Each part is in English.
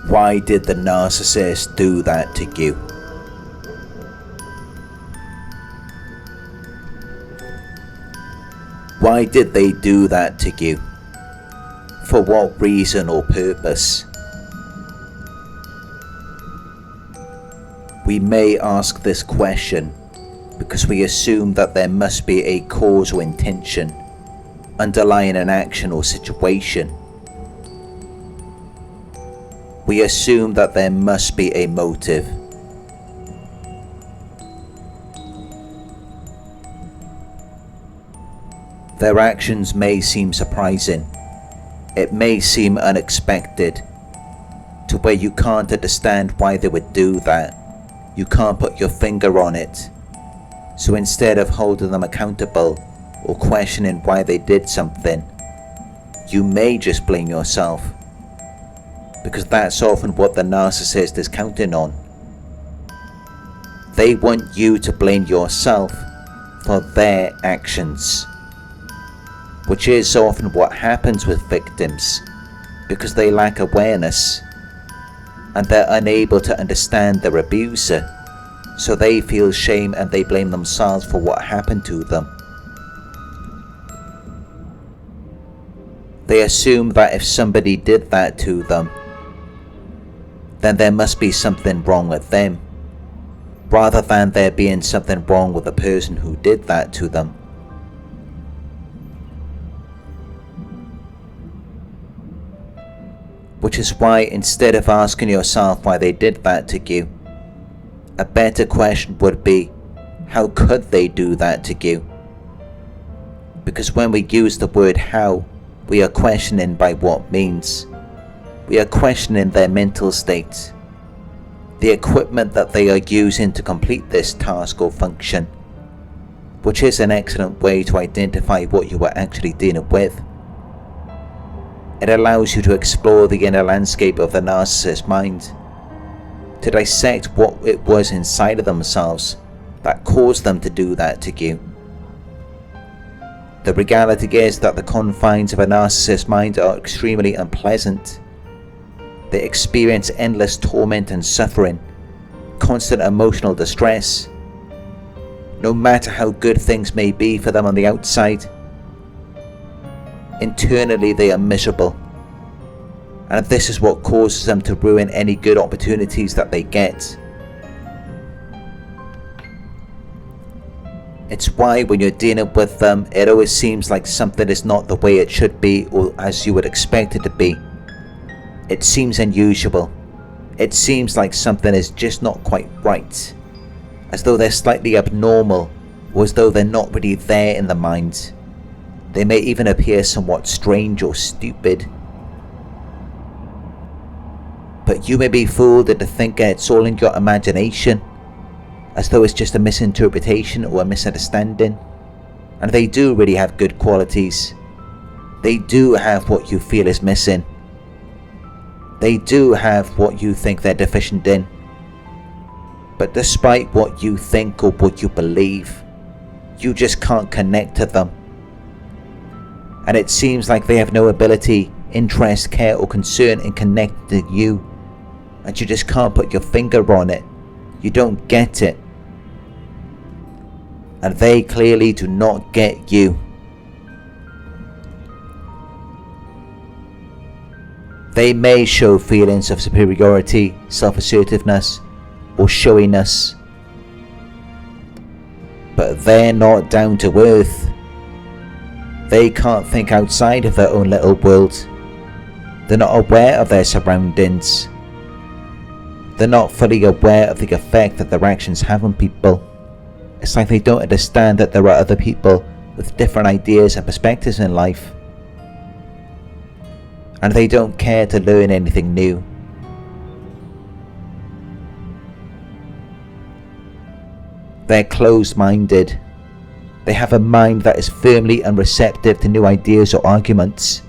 Why did the narcissist do that to you? Why did they do that to you? For what reason or purpose? We may ask this question because we assume that there must be a cause or intention underlying an action or situation. We assume that there must be a motive. Their actions may seem surprising. It may seem unexpected, to where you can't understand why they would do that. You can't put your finger on it. So instead of holding them accountable or questioning why they did something, you may just blame yourself. Because that's often what the narcissist is counting on. They want you to blame yourself for their actions, which is often what happens with victims because they lack awareness and they're unable to understand their abuser, so they feel shame and they blame themselves for what happened to them. They assume that if somebody did that to them, then there must be something wrong with them, rather than there being something wrong with the person who did that to them. Which is why instead of asking yourself why they did that to you, a better question would be, how could they do that to you? Because when we use the word how, we are questioning by what means. We are questioning their mental state, the equipment that they are using to complete this task or function, which is an excellent way to identify what you are actually dealing with. It allows you to explore the inner landscape of the narcissist's mind, to dissect what it was inside of themselves that caused them to do that to you. The reality is that the confines of a narcissist's mind are extremely unpleasant. They experience endless torment and suffering, constant emotional distress. No matter how good things may be for them on the outside, internally they are miserable. And this is what causes them to ruin any good opportunities that they get. It's why when you're dealing with them, it always seems like something is not the way it should be or as you would expect it to be. It seems unusual. It seems like something is just not quite right. As though they're slightly abnormal, or as though they're not really there in the mind. They may even appear somewhat strange or stupid. But you may be fooled into thinking it's all in your imagination, as though it's just a misinterpretation or a misunderstanding. And they do really have good qualities. They do have what you feel is missing. They do have what you think they're deficient in. But despite what you think or what you believe, you just can't connect to them. And it seems like they have no ability, interest, care or concern in connecting to you. And you just can't put your finger on it. You don't get it. And they clearly do not get you. They may show feelings of superiority, self-assertiveness, or showiness, but they're not down to earth. They can't think outside of their own little world. They're not aware of their surroundings. They're not fully aware of the effect that their actions have on people. It's like they don't understand that there are other people with different ideas and perspectives in life. And they don't care to learn anything new. They're closed-minded. They have a mind that is firmly unreceptive to new ideas or arguments.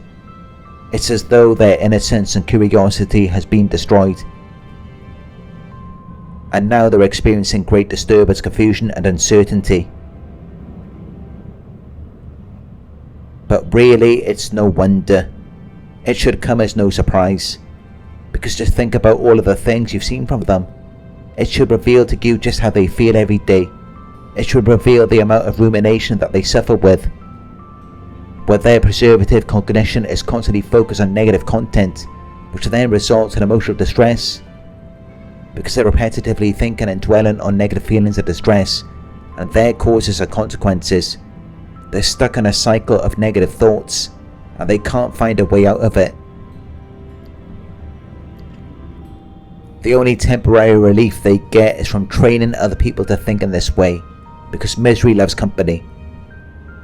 It's as though their innocence and curiosity has been destroyed. And now they're experiencing great disturbance, confusion and uncertainty. But really, it's no wonder. It should come as no surprise. Because just think about all of the things you've seen from them. It should reveal to you just how they feel every day. It should reveal the amount of rumination that they suffer with, where their preservative cognition is constantly focused on negative content, which then results in emotional distress. Because they're repetitively thinking and dwelling on negative feelings of distress and their causes and consequences. They're stuck in a cycle of negative thoughts and they can't find a way out of it. The only temporary relief they get is from training other people to think in this way, because misery loves company.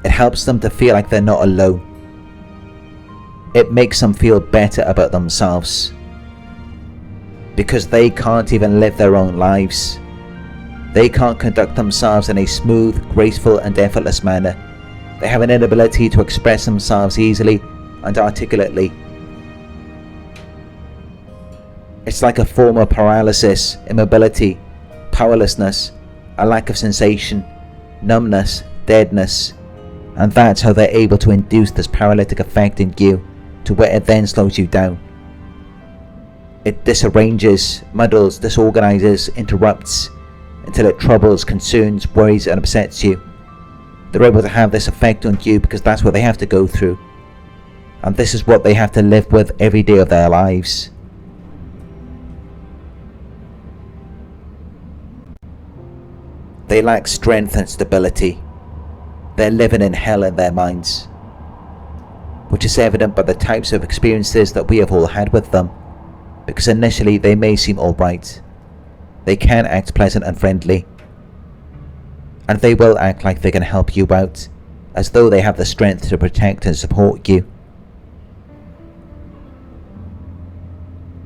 It helps them to feel like they're not alone. It makes them feel better about themselves, because they can't even live their own lives. They can't conduct themselves in a smooth, graceful and effortless manner. They have an inability to express themselves easily and articulately. It's like a form of paralysis, immobility, powerlessness, a lack of sensation, numbness, deadness, and that's how they're able to induce this paralytic effect in you, to where it then slows you down. It disarranges, muddles, disorganizes, interrupts, until it troubles, concerns, worries and upsets you. They're able to have this effect on you because that's what they have to go through, and this is what they have to live with every day of their lives. They lack strength and stability. They're living in hell in their minds, which is evident by the types of experiences that we have all had with them, because initially they may seem alright. They can act pleasant and friendly, and they will act like they can help you out, as though they have the strength to protect and support you.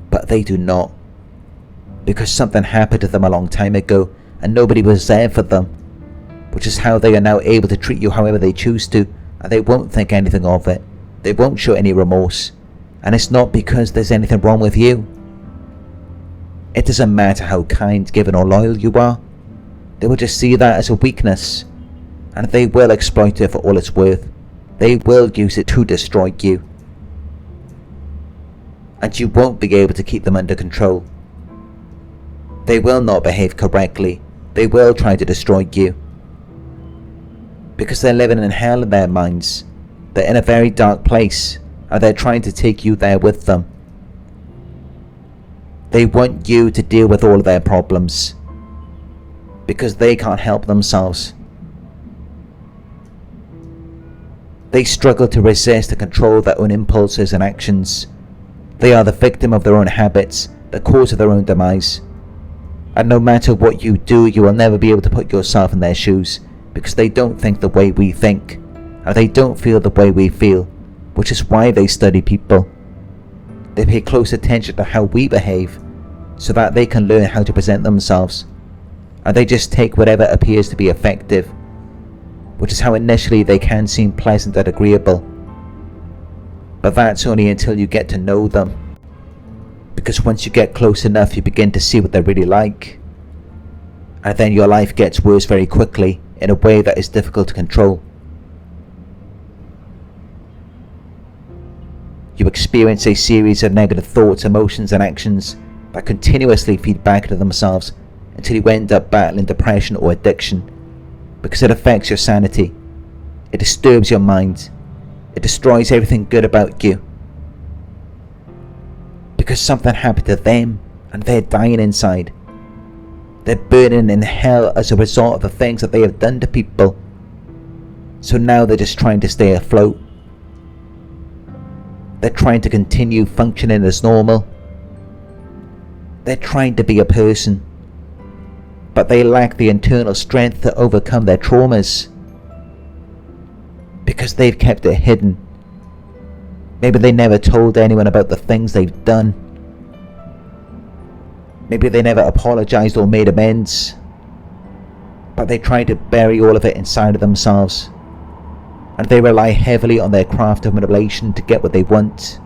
But they do not, because something happened to them a long time ago and nobody was there for them, which is how they are now able to treat you however they choose to, and they won't think anything of it. They won't show any remorse, and it's not because there's anything wrong with you. It doesn't matter how kind, giving or loyal you are. They will just see that as a weakness, and they will exploit it for all it's worth. They will use it to destroy you, and you won't be able to keep them under control. They will not behave correctly. They will try to destroy you, because they're living in hell in their minds. They're in a very dark place, and they're trying to take you there with them. They want you to deal with all of their problems, because they can't help themselves. They struggle to resist and control their own impulses and actions. They are the victim of their own habits, the cause of their own demise. And no matter what you do, you will never be able to put yourself in their shoes, because they don't think the way we think, and they don't feel the way we feel, which is why they study people. They pay close attention to how we behave, so that they can learn how to present themselves, and they just take whatever appears to be effective, which is how initially they can seem pleasant and agreeable. But that's only until you get to know them, because once you get close enough you begin to see what they're really like, and then your life gets worse very quickly in a way that is difficult to control. You experience a series of negative thoughts, emotions and actions that continuously feed back into themselves until you end up battling depression or addiction, because it affects your sanity, it disturbs your mind, it destroys everything good about you, because something happened to them and they're dying inside. They're burning in hell as a result of the things that they have done to people, so now they're just trying to stay afloat. They're trying to continue functioning as normal. They're trying to be a person, but they lack the internal strength to overcome their traumas, because they've kept it hidden. Maybe they never told anyone about the things they've done. Maybe they never apologized or made amends, but they try to bury all of it inside of themselves, and they rely heavily on their craft of manipulation to get what they want.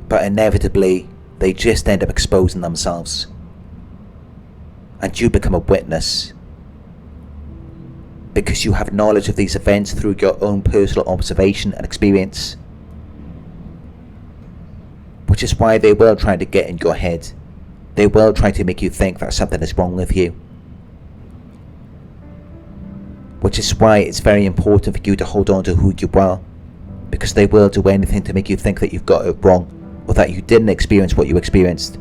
But inevitably, they just end up exposing themselves, and you become a witness, because you have knowledge of these events through your own personal observation and experience. which is why they will try to get in your head. They will try to make you think that something is wrong with you. Which is why it's very important for you to hold on to who you are, because they will do anything to make you think that you've got it wrong, or that you didn't experience what you experienced.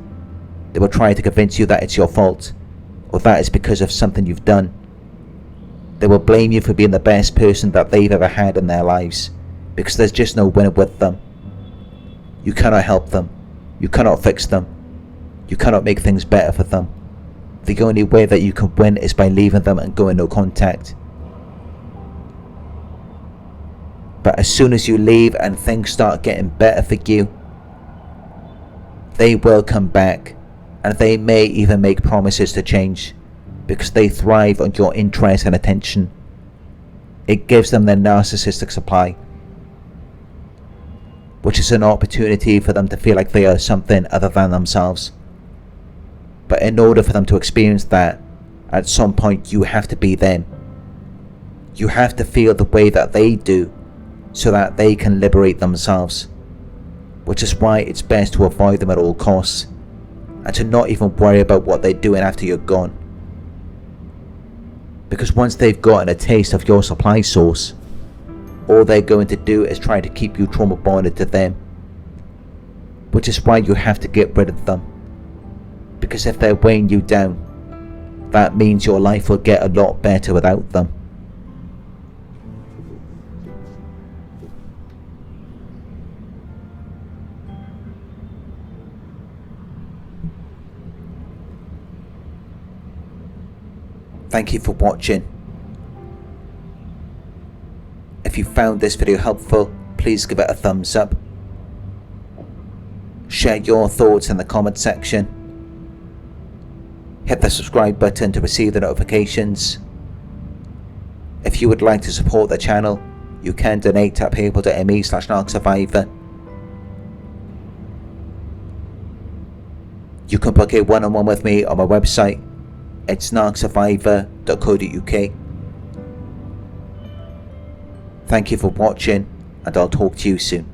They will try to convince you that it's your fault, or that it's because of something you've done. They will blame you for being the best person that they've ever had in their lives, because there's just no winner with them. You cannot help them. You cannot fix them. You cannot make things better for them. The only way that you can win is by leaving them and going no contact. But as soon as you leave and things start getting better for you, they will come back, and they may even make promises to change, because they thrive on your interest and attention. It gives them their narcissistic supply, which is an opportunity for them to feel like they are something other than themselves. But in order for them to experience that, at some point you have to be them. You have to feel the way that they do, so that they can liberate themselves. Which is why it's best to avoid them at all costs, and to not even worry about what they're doing after you're gone. Because once they've gotten a taste of your supply source, all they're going to do is try to keep you trauma bonded to them. Which is why you have to get rid of them. Because if they're weighing you down, that means your life will get a lot better without them. Thank you for watching. If you found this video helpful, please give it a thumbs up. Share your thoughts in the comment section. Hit the subscribe button to receive the notifications. If you would like to support the channel, you can donate at paypal.me/Narc Survivor. You can book a one-on-one with me on my website. It's narcsurvivor.co.uk. Thank you for watching, and I'll talk to you soon.